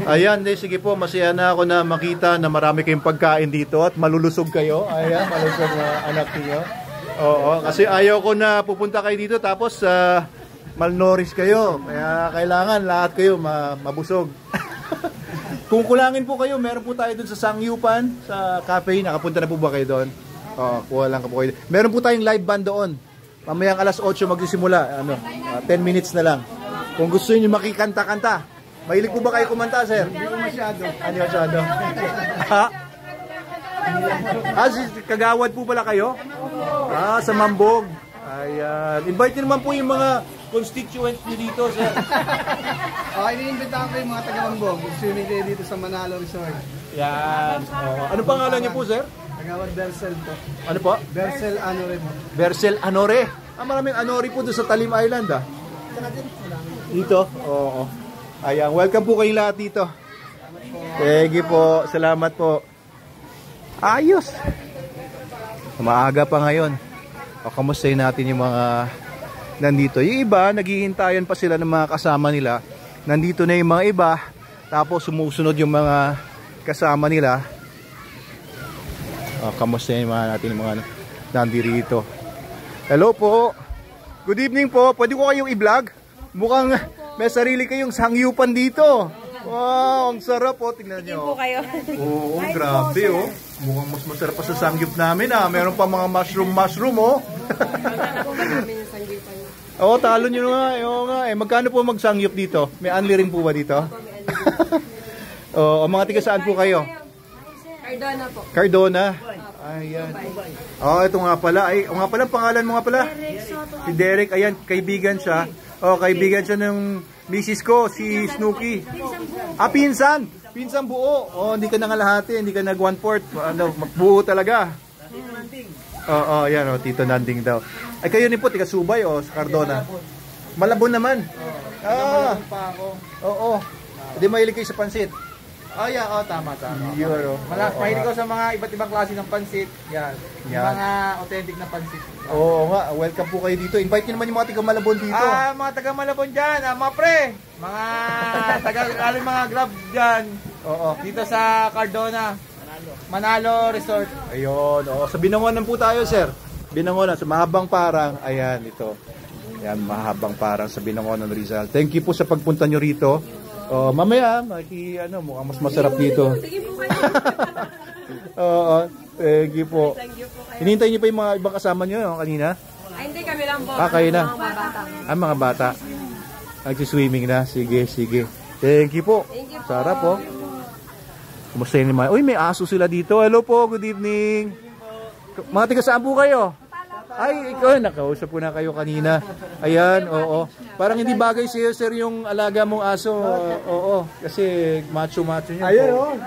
Ayan, sige po, masaya na ako na makita na marami kayong pagkain dito at malulusog kayo. Ayan, malusog na anak niyo. Oo, kasi ayaw ko na pupunta kayo dito tapos malnourished kayo. Kaya kailangan lahat kayo mabusog. Kung kulangin po kayo, meron po tayo dun sa Sangyupan, sa cafe. Nakapunta na po ba kayo doon? Kuha lang po kayo. Meron po tayong live band doon. Mamayang alas 8 magsisimula. 10 minutes na lang. Kung gusto niyo makikanta-kanta. Mahilig po ba kayo kumanta, sir? Hindi ko masyado. Ano masyado? Ha? Kagawad po pala kayo? Sa Mambog. Ayan. Invite niyo naman po yung mga constituents niyo dito, sir. Iniimbitahan ko yung mga taga-Mambog. Swimming kayo dito sa Manalo Resort. Yan. Ano pangalan niyo po, sir? Tagawad Bercel po. Ano po? Bercel Anore po. Bercel Anore. Maraming Anore po doon sa Talim Island, Dito? Oo. Ayan, welcome po kayong lahat dito. Thank you po. Salamat po. Ayos. Maaga pa ngayon. Kamustahin natin yung mga nandito. Yung iba, naghihintayan pa sila ng mga kasama nila. Nandito na yung mga iba. Tapos sumusunod yung mga kasama nila. Kamustahin natin yung mga nandito. Hello po. Good evening po. Pwede ko kayong i-vlog? Mukhang may sarili kayong sangyupan dito. Wow, ang sarap po. Tingnan nyo. Po kayo. Oo, grabe oh. Mukhang mas masarap pa sa sangyup namin Meron pa mga mushroom oh. Talo nyo nga. Oo nga. Magkano po magsangyup dito? May unli rin po ba dito? Mga tiga saan po kayo? Cardona po. Cardona? Ayan. Ito nga pala. Nga pala, pangalan mo nga pala? Si Derek. Ayan, kaibigan siya. Kaibigan siya ng misis ko, si Snooki. Pinsan. Pinsan buo. Hindi ka nangalahati, hindi ka nag 1/4. Buo talaga. Ayan, Tito Nanding daw. Ay, kayo din po, tiga Subay sa Cardona. Malabon naman. Oo. Hindi mahilig kayo sa pansit. Tama. Mahilig ko sa mga iba't ibang klase ng pansit. Yan. Mga authentic na pansit. Oo nga, welcome po kayo dito. Invite niyo naman yung mga taga Malabon dito. Mga taga Malabon dyan, mga pre. Mga mga grab dyan. Oo. Dito sa Cardona. Manalo Resort. Ayun, sa Binangonan po tayo, sir. Binangonan, sa Mahabang Parang. Ayan, ito. Ayan, Mahabang Parang sa Binangonan, Rizal. Thank you po sa pagpunta nyo rito. Mamaya, mukhang mas masarap dito. Thank you po. Hinihintay niyo pa yung mga ibang kasama nyo kanina? Hindi, kami lang po. Kayo na? Mga bata. Mga bata. Nagsiswimming na. Sige. Thank you po. Sarap po. Kumusta yung mga? Uy, may aso sila dito. Hello po, good evening. Mga tiga saan po kayo? Ay, ikaw, nakausap ko na kayo kanina. Ayan, oo. Parang hindi bagay sa'yo, sir, yung alaga mong aso. Oo, kasi macho nyo. Ayun,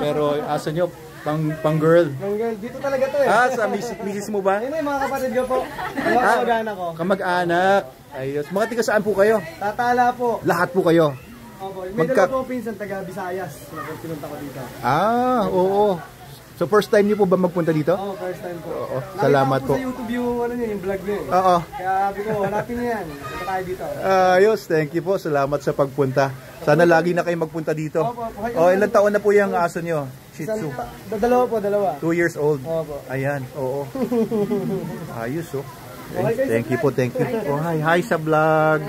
pero yung aso nyo, pang girl. Pang girl, dito talaga to Sa misis mo ba? Ayun mga kapatid ko po. Kamag-anak ko. Kamag-anak. Ayos. Mga tiga saan po kayo? Tatala po. Lahat po kayo? Opo. May dalawa po pinsan, taga Visayas. Pinunta ko dito. Oo. So first time niyo po ba magpunta dito? Oo, first time po. Oo, salamat po. Nakita ko sa YouTube yung vlog niyo. Oo. Kaya sabi ko, hanapin niyo yan. Punta tayo dito. Ayos, thank you po. Salamat sa pagpunta. Sana lagi na kayo magpunta dito. Opo. Ilang taon na po yung aso niyo? Shih Tzu. Dalawa po. 2 years old. Opo. Ayan, oo. Ayos, Thank you po. Hi sa vlog.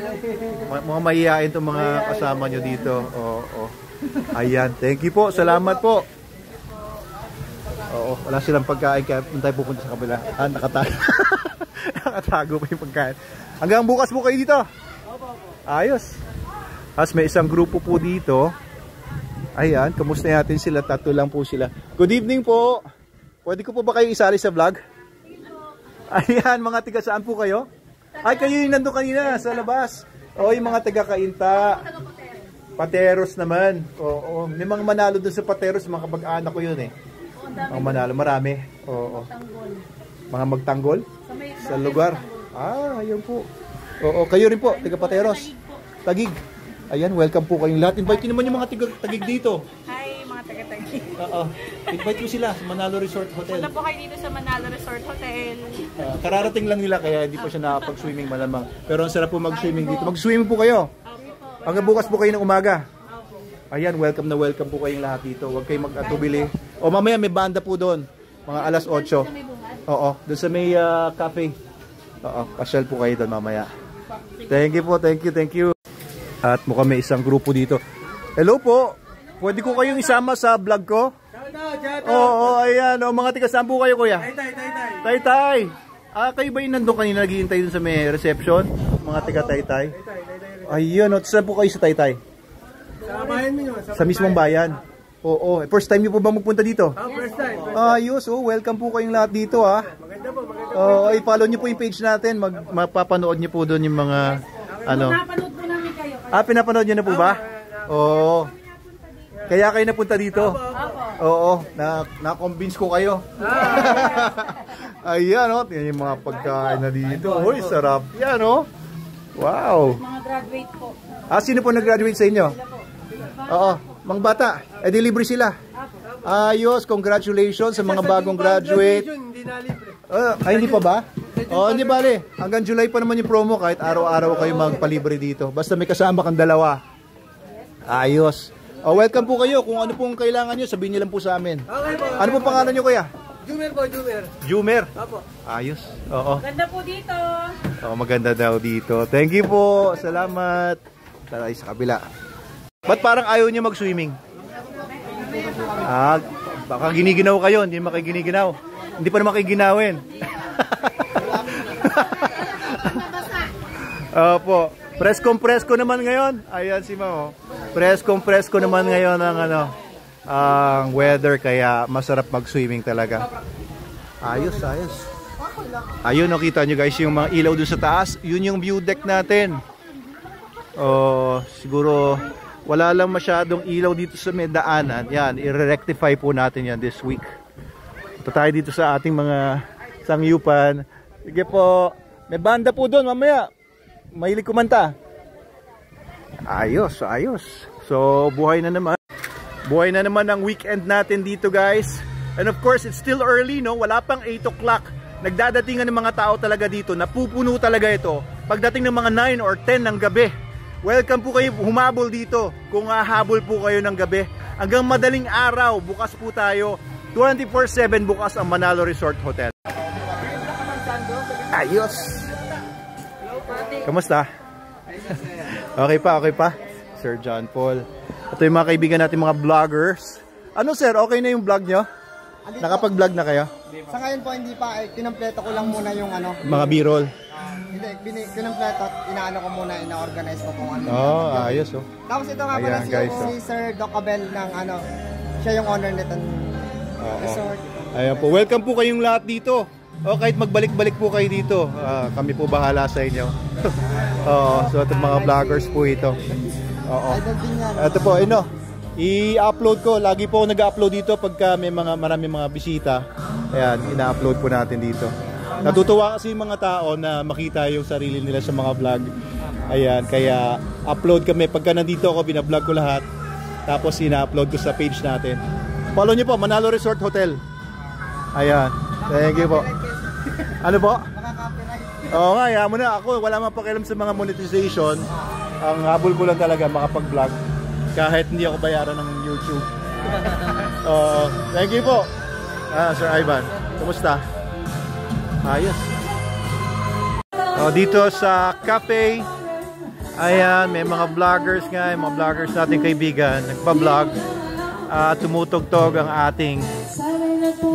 Mga mahihain itong mga kasama nyo dito. Oo. Ayan, thank you po. Salamat po. Oo, wala silang pagkain kaya tayo pupunta sa kabila. Nakatago. Nakatago pa yung pagkain. Hanggang bukas po kayo dito. Ayos. As may isang grupo po dito. Ayan, kamusta natin sila? Tatlo lang po sila. Good evening po. Pwede ko po ba kayo isali sa vlog? Ayan, mga tiga saan po kayo? Ay, kayo yung nandun kanina sa labas. Yung mga taga Kainta. Pateros naman. Oo. May mga Manalo dun sa Pateros. Mga kapag-anak ko yun Mga Manalo, marami. Oo. Mga magtanggol sa lugar. Ayun po. Oo, kayo rin po, taga Pateros. Tagig. Ayan, welcome po kayong lahat. Invite nyo naman yung mga tagig dito. Hi, mga taga-Tagig. Invite nyo sila sa Manalo Resort Hotel. Punta po kayo dito sa Manalo Resort Hotel. Kararating lang nila kaya hindi pa siya nakapag-swimming malamang. Pero ang sarap po mag-swimming dito. Mag-swimming po kayo. Hanggang bukas po kayo ng umaga. Ayan, welcome na welcome po kayong lahat dito. Huwag kayong mag-atubili. O mamaya may banda po doon. Mga alas 8. Oo, doon sa may cafe. Oo, pasyal po kayo doon mamaya. Thank you po, thank you. At mukhang may isang grupo dito. Hello po, pwede ko kayong isama sa vlog ko? Oo, ayan. O, mga tiga, saan po kayo, kuya? Taytay. Kayo ba yung nandun kanina naghihintay dun sa may reception? Mga tiga Taytay? Ayun, o, saan po kayo sa Taytay? Sa bayan mo. Sa mismong bayan? Oo. First time niyo po ba magpunta dito? First time. Ayos, welcome po kayong lahat dito, ha. Maganda po. I-follow niyo po yung page natin. Mapapanood niyo po doon yung mga ano. Napanood po namin kayo. Pinapanood niyo na po ba? Oo. Kaya kayo napunta dito? Oo. Na-convince ko kayo. Ayan, o. Tingnan yung mga pagkain na dito. Uy, sarap. Yan, o. Wow. Mga graduate po. Sino po nag-graduate sa inyo? Oo. Mga bata. Di libre sila. Ayos. Congratulations sa mga bagong graduate. Hindi na libre. Hindi pa ba? Hindi bale. Hanggang July pa naman yung promo kahit araw-araw kayo magpalibre dito. Basta may kasama kang dalawa. Ayos. Welcome po kayo. Kung ano pong kailangan nyo, sabihin nyo lang po sa amin. Okay po. Ano pong pangalan nyo, kuya? Jumer po, Jumer. Jumer? Apo. Ayos. Oo. Ganda po dito. Maganda daw dito. Thank you po. Salamat. Tara sa kabila. Ba't parang ayaw nyo mag-swimming? Baka giniginaw kayo. Hindi naman kayo giniginaw. Hindi pa naman kayo ginawin. Opo. Presko naman ngayon. Ayan si Mamo. Presko naman ngayon ang weather, kaya masarap mag-swimming talaga. Ayos. Ayun, nakita nyo guys yung mga ilaw dun sa taas. Yun yung view deck natin. Siguro wala lang masyadong ilaw dito sa may daanan. Yan, i-rectify po natin yan this week. Ito tayo dito sa ating mga sangyupan. Sige po, may banda po doon mamaya. Mahilig kumanta. Ayos. So, buhay na naman ang weekend natin dito, guys. And of course, it's still early, no? Wala pang 8 o'clock. Nagdadatingan ng mga tao talaga dito. Napupuno talaga ito. Pagdating ng mga 9 or 10 ng gabi. Welcome po kayo, humabol dito. Kung hahabol po kayo ng gabi. Hanggang madaling araw, bukas po tayo. 24/7 bukas ang Manalo Resort Hotel. Ayos! Kamusta? Okay pa? Sir John Paul. Ito yung mga kaibigan natin, mga vloggers. Ano sir, okay na yung vlog nyo? Nakapag-vlog na kayo? Sa ngayon po hindi pa, kinampleto ko lang muna yung mga b-roll. Hindi, kinampleto, inaano ko muna, ina-organize ko kung ano. Ayos Tapos ito nga pala si Sir Doc Abel ng siya yung owner nito resort. Ayan po, welcome po kayong lahat dito. Kahit magbalik-balik po kayo dito, kami po bahala sa inyo. So ito mga vloggers po ito. Idol din yan. Ito po, i-upload ko. Lagi po ako nag-upload dito pagka may marami mga bisita. Ayan, ina-upload po natin dito. Natutuwa kasi yung mga tao na makita yung sarili nila sa mga vlog. Ayan, kaya upload kami. Pagka nandito ako, binablog ko lahat. Tapos ina-upload ko sa page natin. Follow nyo po, Manalo Resort Hotel. Ayan, thank you po. Ano po? Oo nga, yaman na ako. Wala man pakialam sa mga monetization. Ang habol ko lang talaga makapag-vlog. Kahit hindi ako bayaran ng YouTube. Thank you po. Sir Ivan, kumusta? Ayos. Dito sa cafe, ayan, may mga vloggers nga, mga vloggers nating kaibigan, nagpa-vlog. Tumutugtog ang ating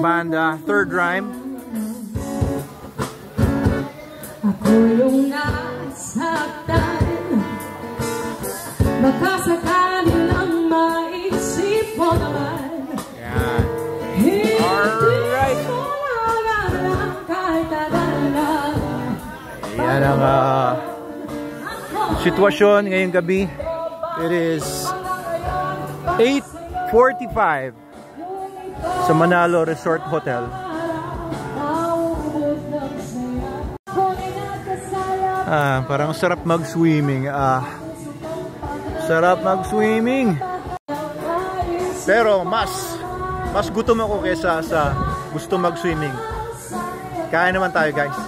banda, Third Rhyme. Ako yung nasaktan, baka sakali lang maisip mo naman. Yan. Alright. Yan ang sitwasyon ngayong gabi. It is 8:45 sa Manalo Resort Hotel. Parang sarap mag-swimming. Sarap mag-swimming. Pero mas gutom ako kaysa sa gusto mag-swimming. Kaya naman tayo, guys.